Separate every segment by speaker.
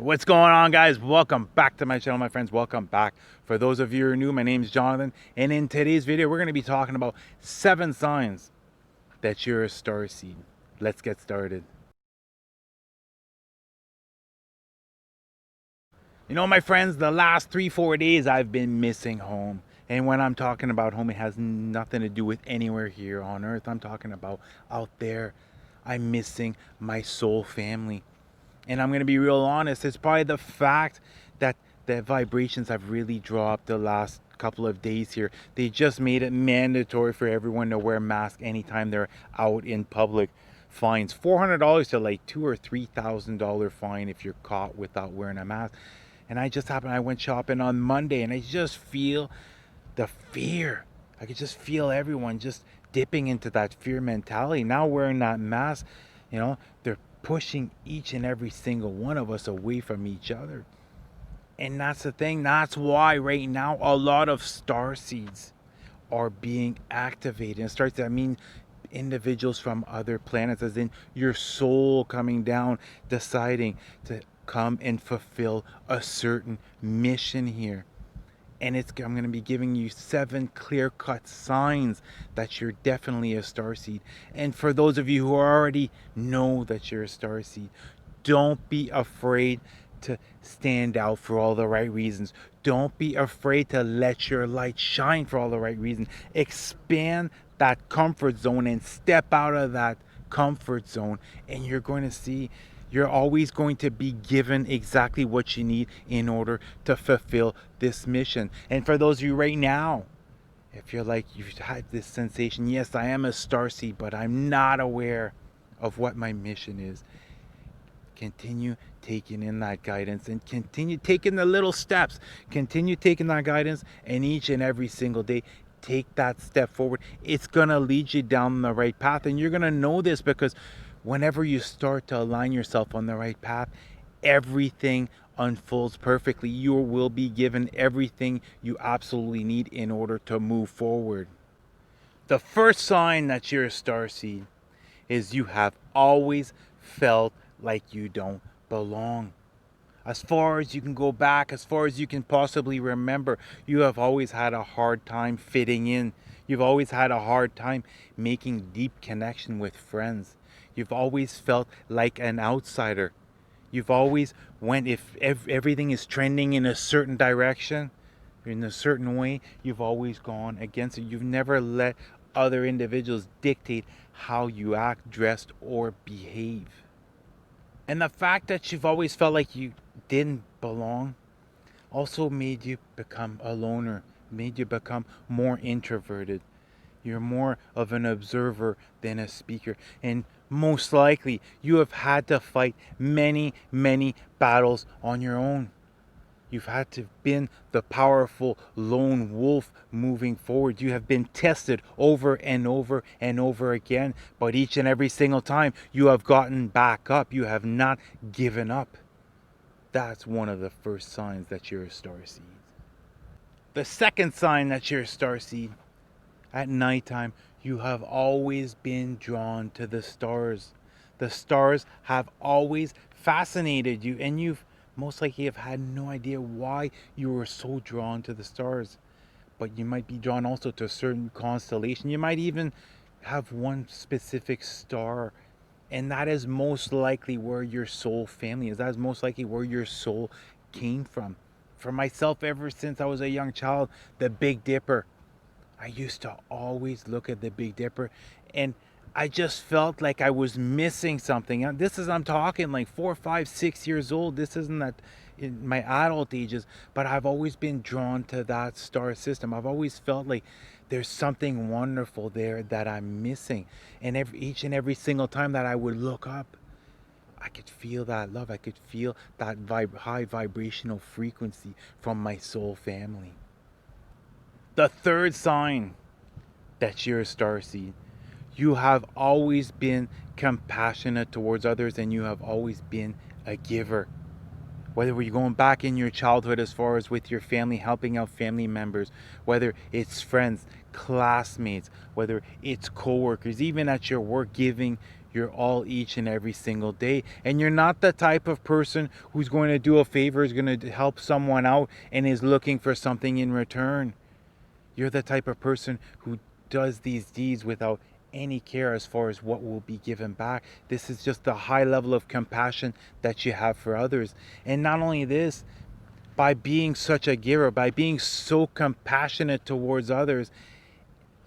Speaker 1: What's going on, guys? Welcome back to my channel, my friends. Welcome back. For those of you who are new, my name is Jonathan, and in today's video we're going to be talking about 7 signs that you're a starseed. Let's get started. You know, my friends, the last 3-4 days I've been missing home. And when I'm talking about home, it has nothing to do with anywhere here on earth. I'm talking about out there. I'm missing my soul family. And I'm going to be real honest, it's probably the fact that the vibrations have really dropped the last couple of days here. They just made it mandatory for everyone to wear a mask anytime they're out in public. Fines $400 to like $2,000 or $3,000 fine if you're caught without wearing a mask. And I went shopping on Monday, and I just feel the fear. I could just feel everyone just dipping into that fear mentality. Now wearing that mask, they're pushing each and every single one of us away from each other. And that's the thing. That's why right now a lot of star seeds are being activated. And starts that mean individuals from other planets, as in your soul coming down, deciding to come and fulfill a certain mission here. And I'm going to be giving you 7 clear-cut signs that you're definitely a starseed. And for those of you who already know that you're a starseed, don't be afraid to stand out for all the right reasons. Don't be afraid to let your light shine for all the right reasons. Expand that comfort zone and step out of that comfort zone, and you're going to see you're always going to be given exactly what you need in order to fulfill this mission. And for those of you right now, if you're like, you've had this sensation, yes, I am a starseed, but I'm not aware of what my mission is, continue taking in that guidance and continue taking the little steps. Continue taking that guidance, and each and every single day, take that step forward. It's going to lead you down the right path, and you're going to know this because whenever you start to align yourself on the right path, everything unfolds perfectly. You will be given everything you absolutely need in order to move forward. The first sign that you're a starseed is you have always felt like you don't belong. As far as you can go back, as far as you can possibly remember, you have always had a hard time fitting in. You've always had a hard time making deep connection with friends. You've always felt like an outsider. You've always if everything is trending in a certain direction, in a certain way, you've always gone against it. You've never let other individuals dictate how you act, dressed, or behave. And the fact that you've always felt like you didn't belong also made you become a loner, made you become more introverted. You're more of an observer than a speaker. And most likely, you have had to fight many, many battles on your own. You've had to been the powerful lone wolf moving forward. You have been tested over and over and over again. But each and every single time, you have gotten back up. You have not given up. That's one of the first signs that you're a starseed. The second sign that you're a starseed, at nighttime, you have always been drawn to the stars. The stars have always fascinated you, and you've most likely have had no idea why you were so drawn to the stars. But you might be drawn also to a certain constellation. You might even have one specific star, and that is most likely where your soul family is. That is most likely where your soul came from. For myself, ever since I was a young child, the Big Dipper, I used to always look at the Big Dipper, and I just felt like I was missing something. And I'm talking like 4, 5, 6 years old. This isn't that in my adult ages, but I've always been drawn to that star system. I've always felt like there's something wonderful there that I'm missing. And each and every single time that I would look up, I could feel that love. I could feel that high vibrational frequency from my soul family. The third sign that you're a starseed, you have always been compassionate towards others, and you have always been a giver. Whether you're going back in your childhood as far as with your family, helping out family members, whether it's friends, classmates, whether it's co-workers, even at your work, giving your all each and every single day. And you're not the type of person who's going to do a favor, is going to help someone out, and is looking for something in return. You're the type of person who does these deeds without any care as far as what will be given back. This is just the high level of compassion that you have for others. And not only this, by being such a giver, by being so compassionate towards others,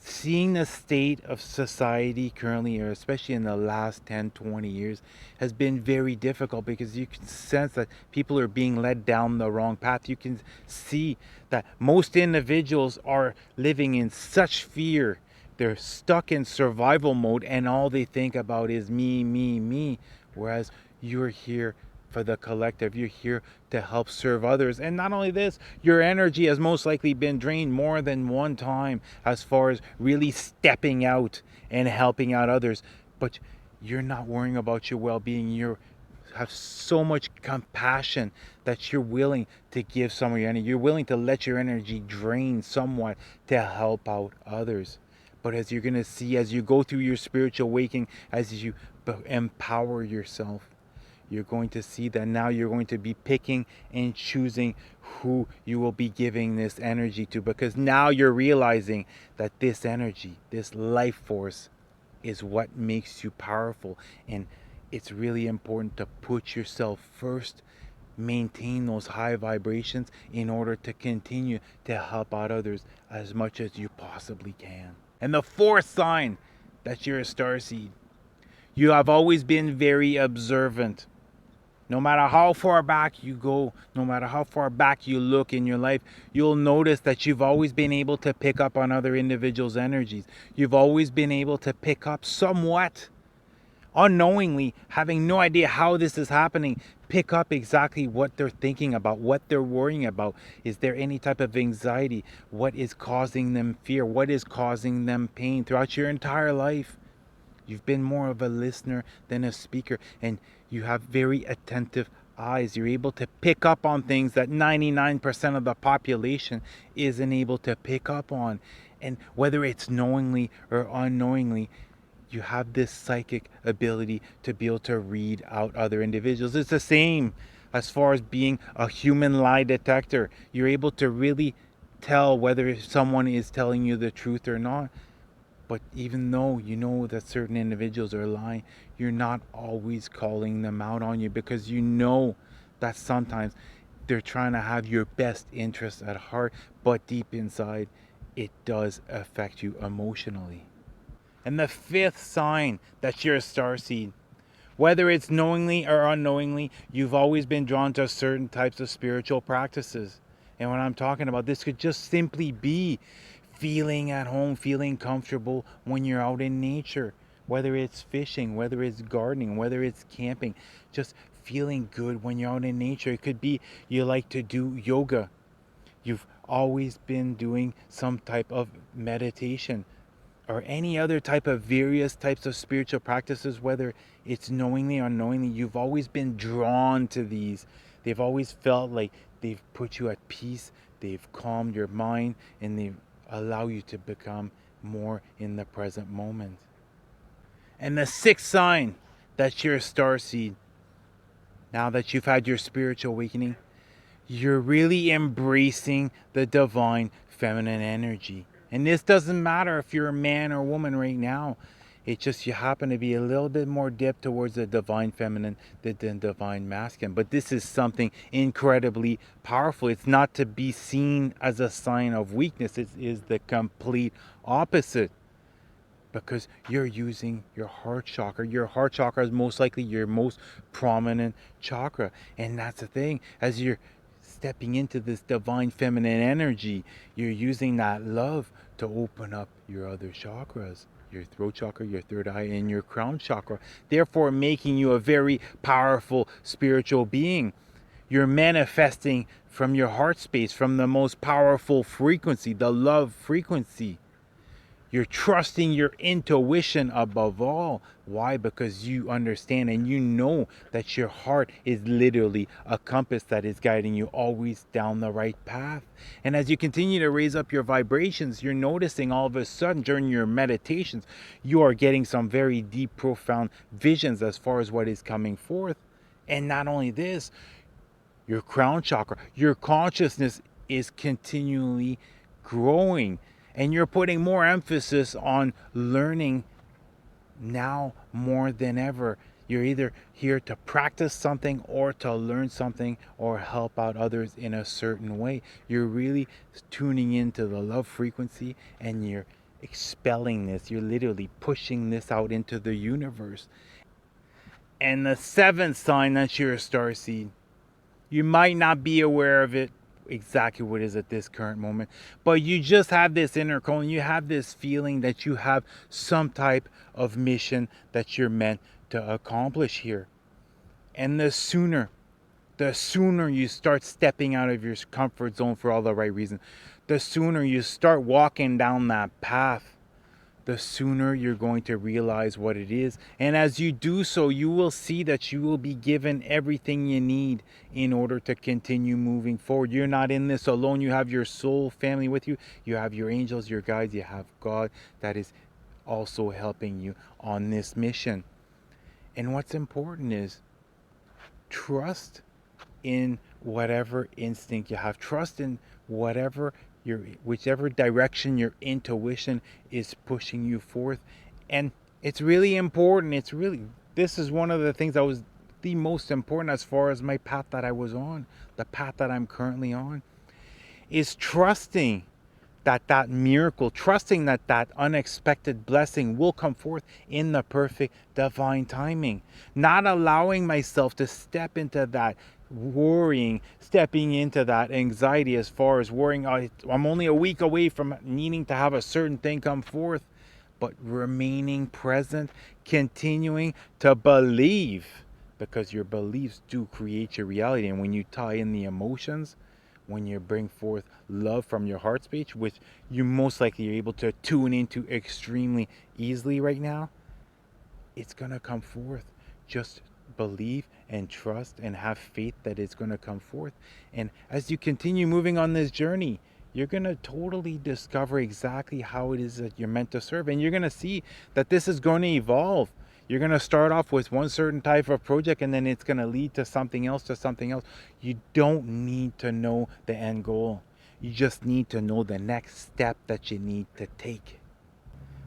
Speaker 1: seeing the state of society currently, or especially in the last 10, 20 years, has been very difficult, because you can sense that people are being led down the wrong path. You can see that most individuals are living in such fear. They're stuck in survival mode, and all they think about is me, me, me. Whereas you're here for the collective. You're here to help serve others. And not only this, your energy has most likely been drained more than one time as far as really stepping out and helping out others. But you're not worrying about your well-being. You have so much compassion that you're willing to give some of your energy. You're willing to let your energy drain somewhat to help out others. But as you're going to see, as you go through your spiritual awakening, as you empower yourself, you're going to see that now you're going to be picking and choosing who you will be giving this energy to, because now you're realizing that this energy, this life force, is what makes you powerful. And it's really important to put yourself first, maintain those high vibrations in order to continue to help out others as much as you possibly can. And the fourth sign that you're a starseed, you have always been very observant. No matter how far back you go, no matter how far back you look in your life, you'll notice that you've always been able to pick up on other individuals' energies. You've always been able to pick up somewhat, unknowingly, having no idea how this is happening, pick up exactly what they're thinking about, what they're worrying about. Is there any type of anxiety? What is causing them fear? What is causing them pain throughout your entire life? You've been more of a listener than a speaker, and you have very attentive eyes. You're able to pick up on things that 99% of the population isn't able to pick up on. And whether it's knowingly or unknowingly, you have this psychic ability to be able to read out other individuals. It's the same as far as being a human lie detector. You're able to really tell whether someone is telling you the truth or not. But even though you know that certain individuals are lying, you're not always calling them out on you, because you know that sometimes they're trying to have your best interests at heart, but deep inside, it does affect you emotionally. And the fifth sign that you're a starseed, whether it's knowingly or unknowingly, you've always been drawn to certain types of spiritual practices. And when I'm talking about this, could just simply be feeling at home, feeling comfortable when you're out in nature, whether it's fishing, whether it's gardening, whether it's camping, just feeling good when you're out in nature. It could be you like to do yoga. You've always been doing some type of meditation or any other type of various types of spiritual practices, whether it's knowingly or unknowingly. You've always been drawn to these. They've always felt like they've put you at peace, they've calmed your mind, and they've allow you to become more in the present moment. And the sixth sign that you're a starseed, now that you've had your spiritual awakening, you're really embracing the divine feminine energy. And this doesn't matter if you're a man or woman right now. It's just you happen to be a little bit more dipped towards the divine feminine than the divine masculine. But this is something incredibly powerful. It's not to be seen as a sign of weakness. It is the complete opposite. Because you're using your heart chakra. Your heart chakra is most likely your most prominent chakra. And that's the thing. As you're stepping into this divine feminine energy, you're using that love to open up your other chakras, your throat chakra, your third eye, and your crown chakra, therefore making you a very powerful spiritual being. You're manifesting from your heart space, from the most powerful frequency, the love frequency. You're trusting your intuition above all. Why? Because you understand and you know that your heart is literally a compass that is guiding you always down the right path. And as you continue to raise up your vibrations, you're noticing all of a sudden during your meditations, you are getting some very deep, profound visions as far as what is coming forth. And not only this, your crown chakra, your consciousness is continually growing, and you're putting more emphasis on learning now more than ever. You're either here to practice something or to learn something or help out others in a certain way. You're really tuning into the love frequency, and you're expelling this. You're literally pushing this out into the universe. And the seventh sign, that you're a starseed. You might not be aware of it exactly what it is at this current moment, but you just have this inner calling. You have this feeling that you have some type of mission that you're meant to accomplish here. And the sooner you start stepping out of your comfort zone for all the right reasons, the sooner you start walking down that path, the sooner you're going to realize what it is. And as you do so, you will see that you will be given everything you need in order to continue moving forward. You're not in this alone. You have your soul family with you. You have your angels, your guides. You have God that is also helping you on this mission. And what's important is trust in whatever instinct you have. Trust in whatever whichever direction your intuition is pushing you forth. And it's really important. This is one of the things that was the most important as far as my path that I was on, the path that I'm currently on, is trusting that miracle, trusting that unexpected blessing will come forth in the perfect divine timing. Not allowing myself to step into that worrying, stepping into that anxiety as far as worrying, I'm only a week away from needing to have a certain thing come forth, but remaining present, continuing to believe, because your beliefs do create your reality. And when you tie in the emotions, when you bring forth love from your heart space, which you most likely are able to tune into extremely easily right now, it's going to come forth. Just believe and trust and have faith that it's going to come forth. And as you continue moving on this journey, you're going to totally discover exactly how it is that you're meant to serve. And you're going to see that this is going to evolve. You're going to start off with one certain type of project, and then it's going to lead to something else, to something else. You don't need to know the end goal. You just need to know the next step that you need to take.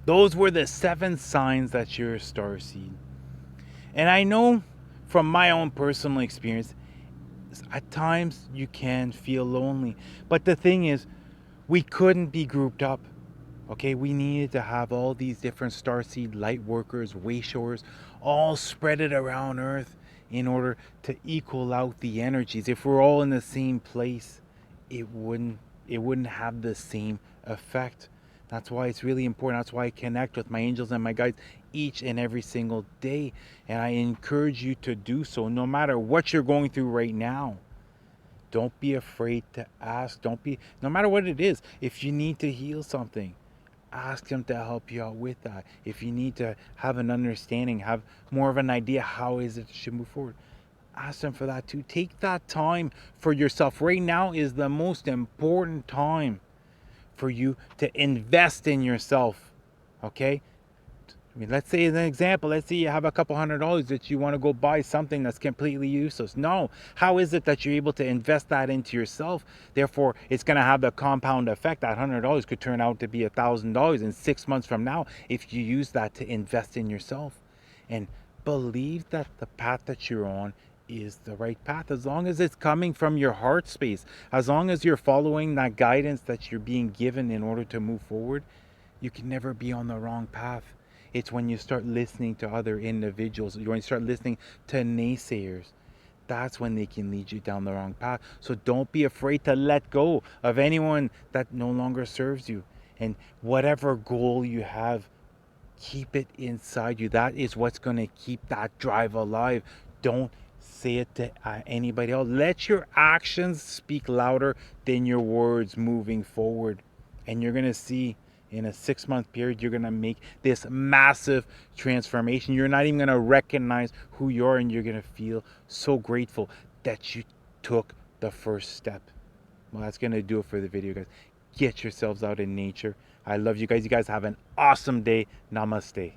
Speaker 1: Those were the 7 signs that you're a starseed. And I know from my own personal experience, at times you can feel lonely. But the thing is, we couldn't be grouped up. Okay, we needed to have all these different starseed light workers, wayshowers, all spread it around Earth in order to equal out the energies. If we're all in the same place, it wouldn't have the same effect. That's why it's really important. That's why I connect with my angels and my guides each and every single day. And I encourage you to do so no matter what you're going through right now. Don't be afraid to ask. No matter what it is, if you need to heal something, ask them to help you out with that. If you need to have an understanding, have more of an idea how is it should move forward, ask them for that too. Take that time for yourself. Right now is the most important time for you to invest in yourself. Okay? I mean, let's say as an example, let's say you have a couple $100 that you want to go buy something that's completely useless. No, how is it that you're able to invest that into yourself? Therefore, it's going to have the compound effect. That $100 could turn out to be $1,000 in 6 months from now if you use that to invest in yourself. And believe that the path that you're on is the right path, as long as it's coming from your heart space, as long as you're following that guidance that you're being given in order to move forward. You can never be on the wrong path. It's when you start listening to other individuals, when you start listening to naysayers, that's when they can lead you down the wrong path. So don't be afraid to let go of anyone that no longer serves you. And whatever goal you have, keep it inside you. That is what's going to keep that drive alive. Don't say it to anybody else. Let your actions speak louder than your words moving forward. And you're going to see In a 6 month period, you're going to make this massive transformation. You're not even going to recognize who you are, and you're going to feel so grateful that you took the first step. Well, that's going to do it for the video, guys. Get yourselves out in nature. I love you guys. You guys have an awesome day. Namaste.